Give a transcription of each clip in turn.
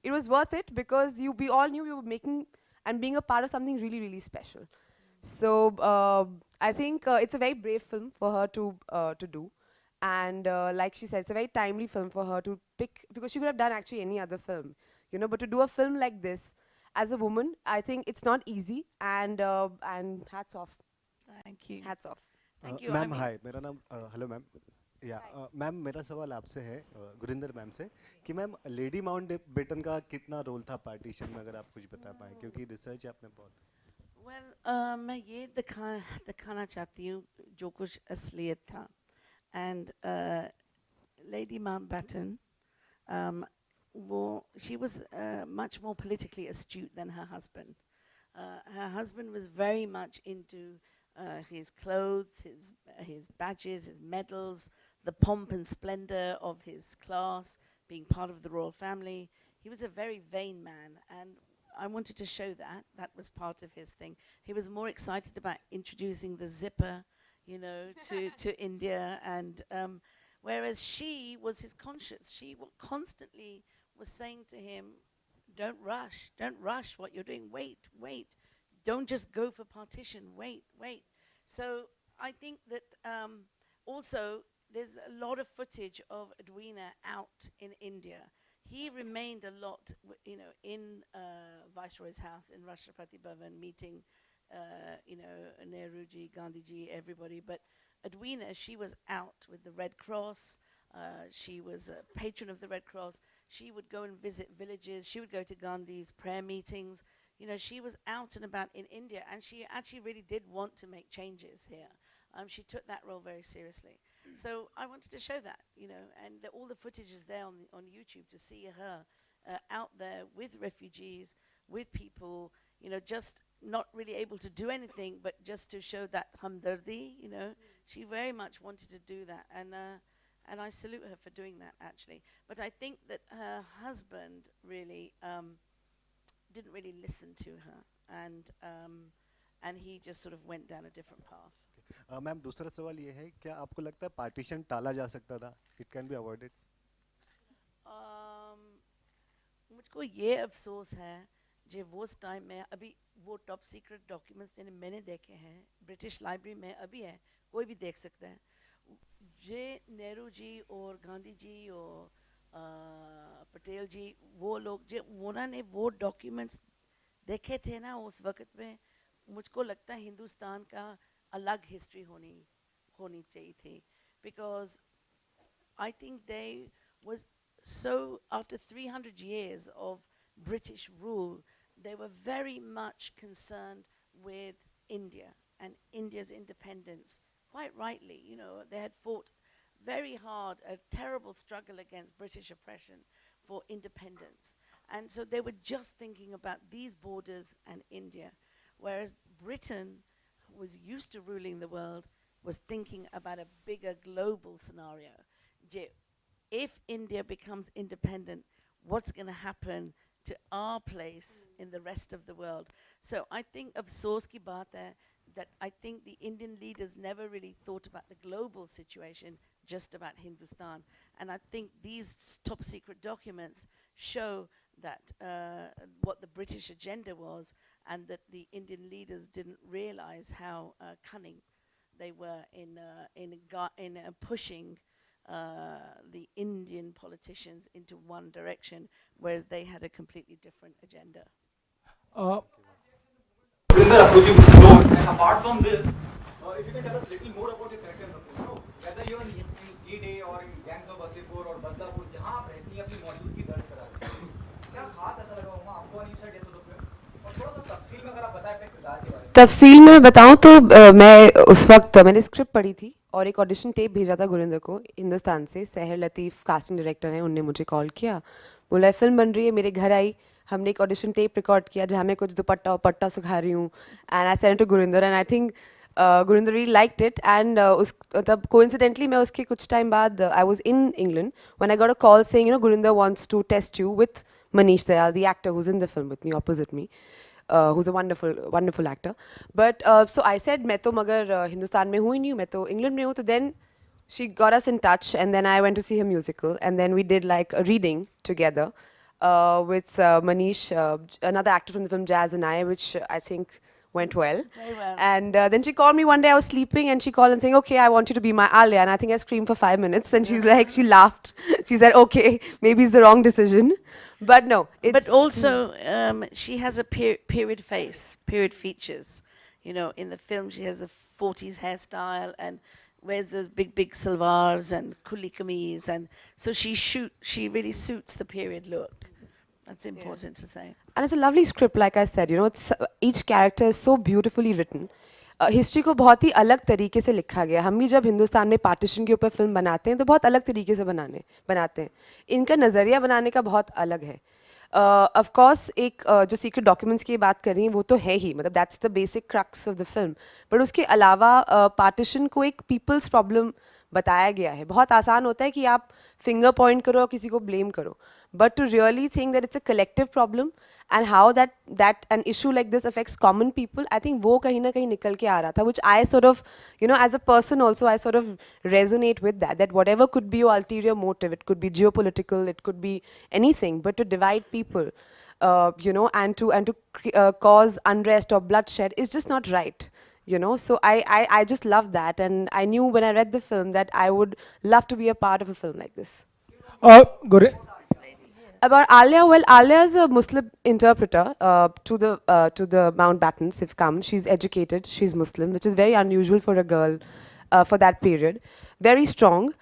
it was worth it because we all knew we were making and being a part of something really, really special. So I think it's a very brave film for her to do, and like she said, it's a very timely film for her to pick because she could have done actually any other film, you know. But to do a film like this as a woman, I think it's not easy, and hats off, Thank you. hats off. Thank you. I ma'am mean, हाय, मेरा नाम hello ma'am. या Hi. Ma'am, मेरा सवाल आपसे है, Gurinder ma'am से, कि ma'am lady mount batten का कितना रोल था पार्टीशन में, अगर आप कुछ बता पाएँ, क्योंकि रिसर्च आपने बहुत। well, मैं ये दिखाना चाहती हूँ जो कुछ असलियत था. And Lady Mountbatten, um, she was much more politically astute than her husband. Her husband was very much into his clothes, his badges, his medals, the pomp and splendor of his class, being part of the royal family. He was a very vain man, and I wanted to show that. That was part of his thing. He was more excited about introducing the zipper, to India, and whereas she was his conscience. She constantly was saying to him, don't rush what you're doing, wait, don't just go for partition, wait. So I think that also there's a lot of footage of Edwina out in India. He remained a lot, in Viceroy's house in Rashtrapati Bhavan, meeting, Nehruji, Gandhiji, everybody. But Edwina, she was out with the Red Cross. She was a patron of the Red Cross. She would go and visit villages. She would go to Gandhi's prayer meetings. She was out and about in India, and she actually really did want to make changes here. She took that role very seriously. So I wanted to show that, and all the footage is there on YouTube to see her out there with refugees, with people, just not really able to do anything, but just to show that hamdardi, she very much wanted to do that, and I salute her for doing that actually. But I think that her husband really didn't really listen to her, and he just sort of went down a different path. Ma'am, दूसरा सवाल ये है, क्या आपको लगता है partition टाला जा सकता था? It can be avoided? um, मुझको ये अफसोस है जो वो टाइम में अभी वो टॉप सीक्रेट डॉक्यूमेंट्स मैंने देखे हैं ब्रिटिश लाइब्रेरी में अभी है, कोई भी देख सकता है. जे नेहरू जी और गांधी जी और पटेल जी, वो लोग जो उन्होंने वो डॉक्यूमेंट्स देखे थे ना उस वक्त में, मुझको लगता है हिंदुस्तान का अलग हिस्ट्री होनी चाहिए थी. Because I think they was so after 300 years of British rule, they were very much concerned with India and India's independence. Quite rightly, they had fought very hard, a terrible struggle against British oppression for independence. And so they were just thinking about these borders and India, whereas Britain, who was used to ruling the world, was thinking about a bigger global scenario. If India becomes independent, what's going to happen to our place in the rest of the world? So I think afsoos ki baat hai that I think the Indian leaders never really thought about the global situation, just about Hindustan. And I think these top secret documents show that what the British agenda was, and that the Indian leaders didn't realize how cunning they were in pushing the Indian politicians into one direction, whereas they had a completely different agenda. Uh, Gurinder approaching the throne, and apart from this, if you can tell us a little more about your character in the film, whether you're in E-Day or in Gangs of Wasseypur or Badlapur, जहाँ आप रहती हैं अपनी मौजूदगी दर्ज करा रही हैं, क्या खास ऐसा लगा वहाँ आपको और you said yes to the film? और थोड़ा सा तफसील में अगर आप बताएं अपने किरदार के बारे में. तफसील में बताऊं तो मैं उस वक्त मैंने स्क्रिप्ट पढ़ी थी और एक ऑडिशन टेप भेजा था गुरिंदर को हिंदुस्तान से. सहर लतीफ़ कास्टिंग डायरेक्टर हैं, उनने मुझे कॉल किया, बोला फिल्म बन रही है. मेरे घर आई, हमने एक ऑडिशन टेप रिकॉर्ड किया जहाँ मैं कुछ दुपट्टा पट्टा सिखा रही हूँ, and I send to Gurinder, and I think Gurinder really liked it. And उस तब कोइंसिडेंटली मैं उसके कुछ टाइम बाद I was in England when I got a call saying Gurinder wants to test you with Manish Dayal, the actor who's in the film with me, opposite me, who's a wonderful actor. But so I said, मैं तो मगर हिंदुस्तान में हूँ ही नहीं हूँ, मैं तो England में हूँ. तो then she got us in touch, and then I went to see her musical, and then we did like a reading together. with Manish, another actor from the film Jazz and I, which I think went well. Very well. And then she called me one day, I was sleeping, and she called and saying, okay, I want you to be my Alia. And I think I screamed for 5 minutes, and she's like, she laughed. She said, okay, maybe it's the wrong decision. But no, it's... But also, she has a period face, period features. You know, in the film, she has a 40s hairstyle and wears those big salwars and kuli kameez, and so she really suits the period look. That's important to say. And it's a lovely script, like I said, you know, it's, each character is so beautifully written. History को बहुत ही अलग तरीके से लिखा गया. हम भी जब हिंदुस्तान में पार्टीशन के ऊपर फिल्म बनाते हैं तो बहुत अलग तरीके से बनाते हैं. इनका नज़रिया बनाने का बहुत अलग है. ऑफ कोर्स एक जो सीक्रेट डॉक्यूमेंट्स की बात कर रही हैं वो तो है ही, मतलब that's the basic crux of the film. But उसके अलावा पार्टीशन को एक पीपल्स प्रॉब्लम बताया गया है. बहुत आसान होता है कि आप फिंगर पॉइंट करो और किसी को ब्लेम करो, but to really think that it's a collective problem and how that an issue like this affects common people, I think वो कहीं ना कहीं निकल के आ रहा था, which I sort of, you know, as a person also, I sort of resonate with that whatever could be your ulterior motive, it could be geopolitical, it could be anything, but to divide people, you know, and to cause unrest or bloodshed is just not right, you know. So I just love that, and I knew when I read the film that I would love to be a part of a film like this. About Alia, well, Alia is a Muslim interpreter to the Mountbattens have come. She's educated, she's Muslim, which is very unusual for a girl for that period. Very strong.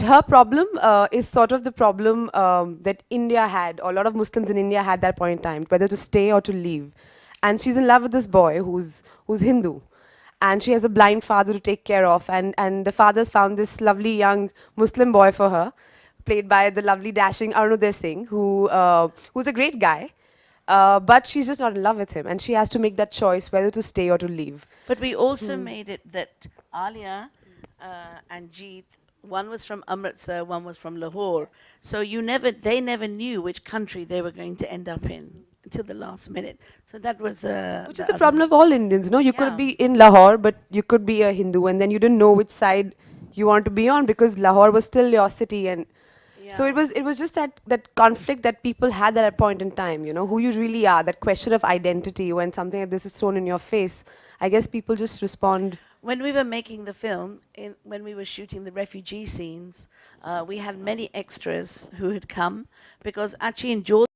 Her problem is sort of the problem that India had, or a lot of Muslims in India had that point in time, whether to stay or to leave. And she's in love with this boy who's Hindu. And she has a blind father to take care of. And the father's found this lovely young Muslim boy for her, played by the lovely dashing Arunodai Singh, who's a great guy, but she's just not in love with him, and she has to make that choice whether to stay or to leave. But we also made it that Alia and Jeet, one was from Amritsar, one was from Lahore, so they never knew which country they were going to end up in until the last minute. So that was which is the problem of all Indians, no? You could be in Lahore, but you could be a Hindu, and then you didn't know which side you want to be on, because Lahore was still your city, and so it was just that conflict that people had at a point in time, you know, who you really are, that question of identity. When something like this is thrown in your face, I guess people just respond. When we were making the film, when we were shooting the refugee scenes, we had many extras who had come, because actually in Jordan,